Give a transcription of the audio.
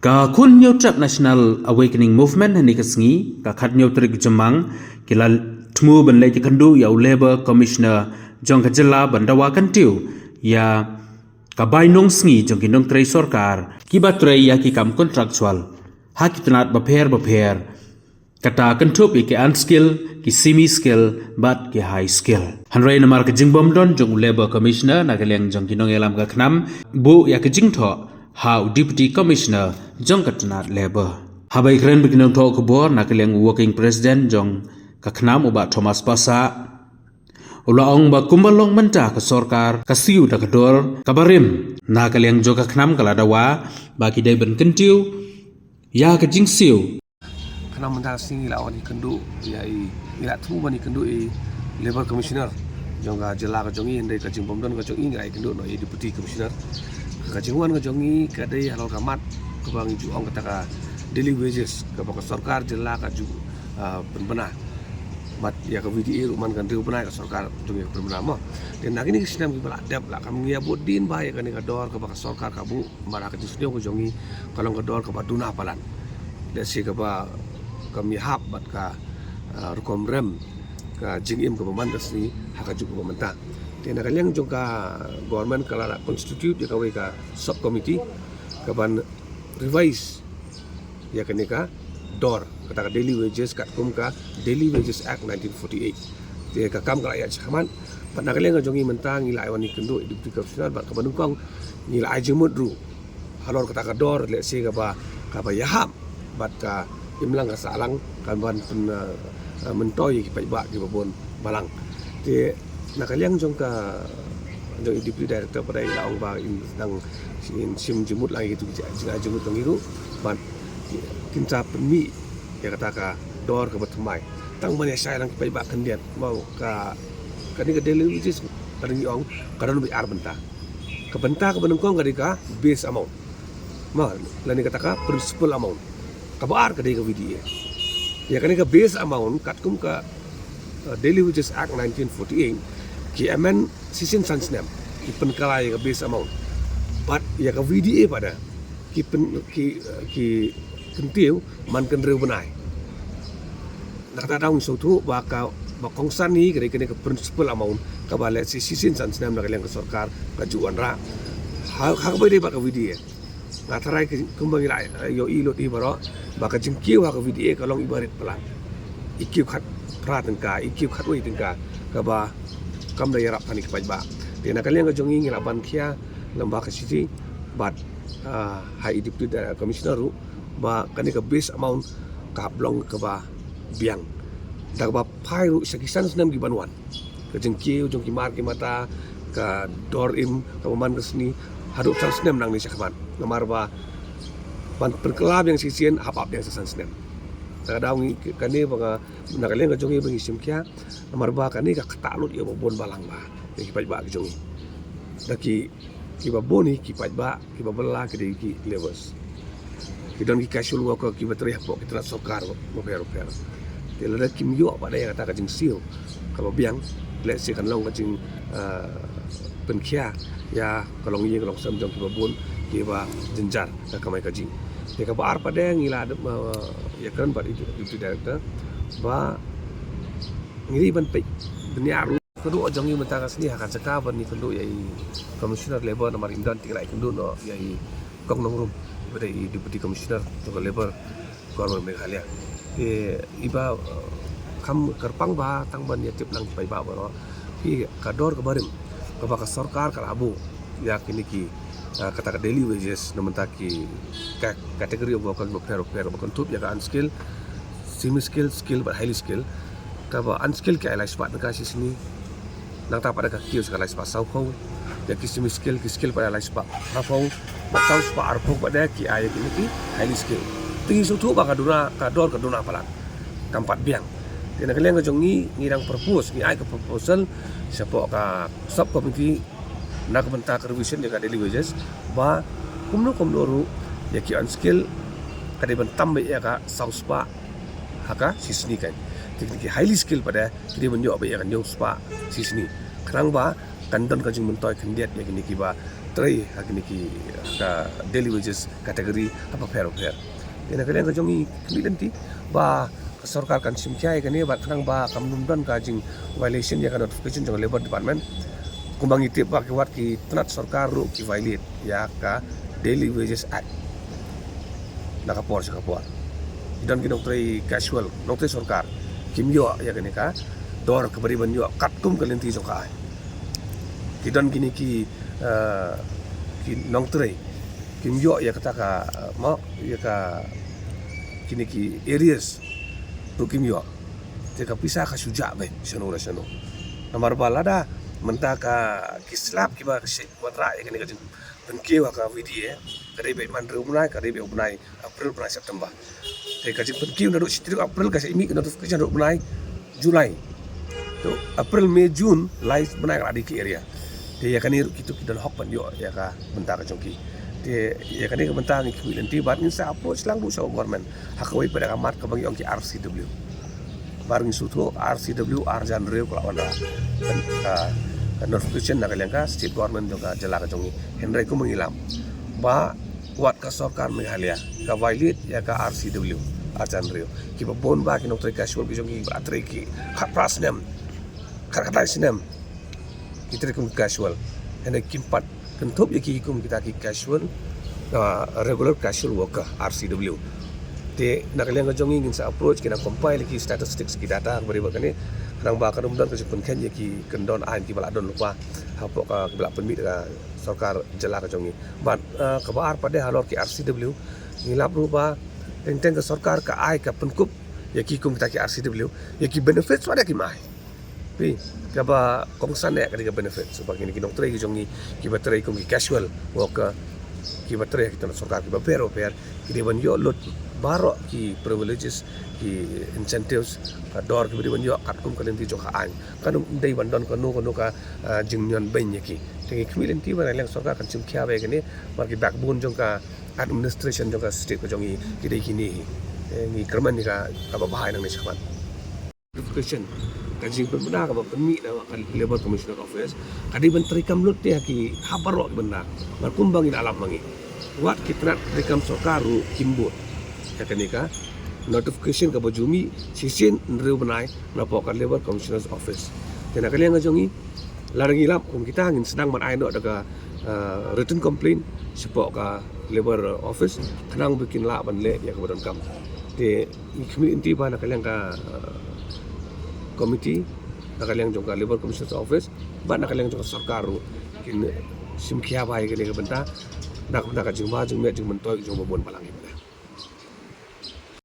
Ka kun nyotrak National Awakening Movement hani kasngi ka khat nyotrik jamang kila tmu ban le kandu ya Labour Commissioner jong kajela bandawa kantiu ya ka bainong sngi jong kinong trei sorkar ki batrei ya ki kam kontraktual ha kitnat baper kata kentup ki unskill ki semi skill but ki high skill hanrei namar ka jingbom don jong Labour Commissioner nagaleng jong kinong elam ka khnam bu ya ka jingtho how Deputy Commissioner jong katnat Labour habai kren bikinong tho ko bor nagaleng working president jong ka khnam uba Thomas Pasa ulaong ba kumbalong menta ka sorkar ka siu da kador kabarim nagaleng jong ka khnam kaladawa ba ki dai ban kentiu ya ka jingsiu karena mentah sini lawan ikendu yai ila tu bani kendu Labour Commissioner jongga jela ka jongi ndai ka jingbom don ka jongi ngai kendu no Deputy Commissioner ka jingwan ka jongi ka dai halal kamat ka bang juang kata ka daily wages ka baka sarkar jela ka ju penbena mat ya ka VDA ruman kan riu benai ka sarkar jongi penbena mo dan nagini ka sinam ki bala dap la kam ngia bodin ba ya ka ni ka dor ka baka sarkar ka bu mara ka tisdio ka jongi kalong ka dor ka baduna palan desi ka ba kami hap bat ka rukom rem ka jingim ka pemantas ni haka juga pemerintah. Tiada kalian juga government kalau constitute ya kawai ka subcommittee ka ban revise ya kini ka dor kata ka daily wages kat kum ka Daily Wages Act 1948. Tiada ka kam ka ayat syaman. Pada kalian jongi mentang ngila awan ikendu Deputy Commissioner bat ka banungkong ngila ajemut ru halor kata ka dor let's say ka ba yaham bat ka imlang ka salang kan ban pen mentoy ki paiba ki babon malang ti nakaliang jong ka jong Deputy Director pada ilaong ba dang sim jemut lagi gitu jinga jemut ngiru ban kinca penmi ya kata ka dor ka batmai tang ban ya sai lang ki paiba kendiat mau ka kani ka daily wages kadang iong kadang bi ar benta ka benta ka benungkong kadika base amount ma lani kata ka principal amount kabar kadai ka VDA ya kani ka base amount katkum ka Daily Wages Act 1948 ki amen sisin sansnem ki penkalai ka base amount but ya ka VDA pada ki kentiu man kan reu benai nakata daung sotu ba kongsan ni kani ka principal amount ka bale sisin sansnem na kalian ka sarkar ka juan ra ha ka bai ba ka VDA ngatarai kumbang ila yo ilot ibaro baka jingkiu ha ka VDA kalong ibarit pelan ikiu khat pra tengka ikiu khat wei tengka ka ba kam da yarap panik pajba tena kalian ka jongi ngila ban khia lamba ka siti bat hai Deputy Commissioner ru ba kani ka base amount ka blong ka ba biang da ba phai ru sakisan senam gi banwan ka jingkiu jong ki mar ki mata ka dor im ka man kesni haduk sang senem nang ni syakman nomor ba ban perkelab yang sisien hap yang sang senem kadang kani banga nakalen ka jongi bangi simkia nomor ba kani ka katalut ya bon balang ba ki paj ba jongi daki ki ba boni ki paj ba ki ba bela ki levels ki don ki casual worker ki ba triah po ki tra sokar mo pero ki la kim yo ba da kata ka jing sil ka ba biang le si kan long ka jing penkia ya kalong ye kalong sam jong ki babun ki ba jenjar ka kamai kaji ye ka bar pada ngila ya kan bar itu director ba ngiri ban pe dunia ru kedu jong ye mentang sini akan seka ban ni kendu yai Commissioner Labor nomor indan tinggal kendu no yai kong nongrum pada Deputy Commissioner to Labor Government Meghalaya iba kam kerpang ba tang ban ya tip lang pai ba baro ki kador kabarim kabaka sarkar kalabu ya kini ki kata ka daily wages namenta ki kategori of worker pero bentuk ya ka unskill semi skill but highly skill ka ba unskill ki alai spot ka sini nang ta pada ka kios ka alai spot sau khau ya ki semi skill pada alai spot rafau batau spot arpo pada ki ayat ini ki highly skill tinggi sutu ba ka dor ka duna palan kampat biang kena kalian jongi ngirang propose ni ai ka proposal siapa ka subcommittee nak benta revision dekat daily wages ba kumno ru ya ki unskill kade ban tambe ya ka sauspa haka sisni kan teknik highly skill pada dia menjawab ya kan jong spa sisni kerang ba kandon ka jing mentoy kandiat ya kini ki ba trai ha kini ki ka daily wages kategori apa fair ina kalian ka jongi kemilen ti ba sarkar kan simkiai kan ni ba tang ba kamnumdan ka jing violation ya ka notification jong labor department kumbang itip ba ki wat ki tenat sarkar ru ki violate ya ka daily wages act nakapor dan ki noktrai casual noktrai sarkar kimyo ya kini ka dor keberiban yo katkum kalenti jokai kidan kini ki noktrai kimyo ya kata ka ma ya ka kini ki areas tu kimyo teka pisah ka suja be sano namar balada mentaka kislap kiba se kuatra ya kini ka penkewa ka vidie kadai be man rumnai kadai be ubnai April bulan September teka jing penkew na do sitir April ka se imi notification do ubnai Julai tu April Mei Jun lai benai ka di area te ya kani kitu kidan hok pan yo ya ka bentar ka jongki te ya kani ka bentar ni ki lenti bat ni sa approach lang du sa government hakawai pada kamat ka bangi ongki RCW bareng sutu RCW Arjan Reo kala wana notification na kalian ka state government juga jela ka jongi Henry ku mengilam ba wat ka sarkar Meghalaya ka violate ya ka RCW Arjan Reo ki ba bon ba ki noktrai casual ki jongi ba atrai ki khapras nem kharkhatai sinem kita kum casual hena kimpat kentup ya ki kum kita ki casual regular casual worker RCW te nakalian ka jongi ngin sa approach kina compile ki statistics ki data bari ba kani nang ba kanum dan kesipun kan ya ki kendon an ki bala don lupa hapo ka bala permit ka sarkar jela ka jongi bat kabar pada halor ki RCW ngilap rupa tentang ke sarkar ka ai ka penkup ya ki kum kita ki RCW ya ki benefits ada ki mai pi kaba kongsan ya ka benefit sebab ini ki noktrai ki jongi ki batrai kum ki casual worker ki batrai ki tan sarkar ki ba pero ki dewan yo lot baro ki privileges ki incentives dor ki beriban yo kat kum kalen ti joka an kan dei bandon ko no ka jingnon ben ki te ki milen ti ba lang sarkar kan sim khia be kene mar ki backbone jong ka administration jong ka state ko jongi ki dei kini ni kerman ni ka ba bahai nang ni sakman notification ka jing pemna ka ba permit na ka labor commissioner office kadi menteri kamlut ti ki habaro benda mar kumbang in alam mangi wat kitrat rekam sarkaru kimbut ya kanika notification ka bajumi sisin nreu benai na pokar labor commissioner's office tena kalian ngajongi larang ilap kum kita ngin sedang man aino daga written complaint sepok ka labor office kanang bikin la ban le ya kemudian kam te community ba na kalian ka committee na kalian jong ka labor commissioner's office ba na kalian jong ka sarkaru kin simkhia bai ke le benta nak ka jingma jing me jing mentoy jong babon balang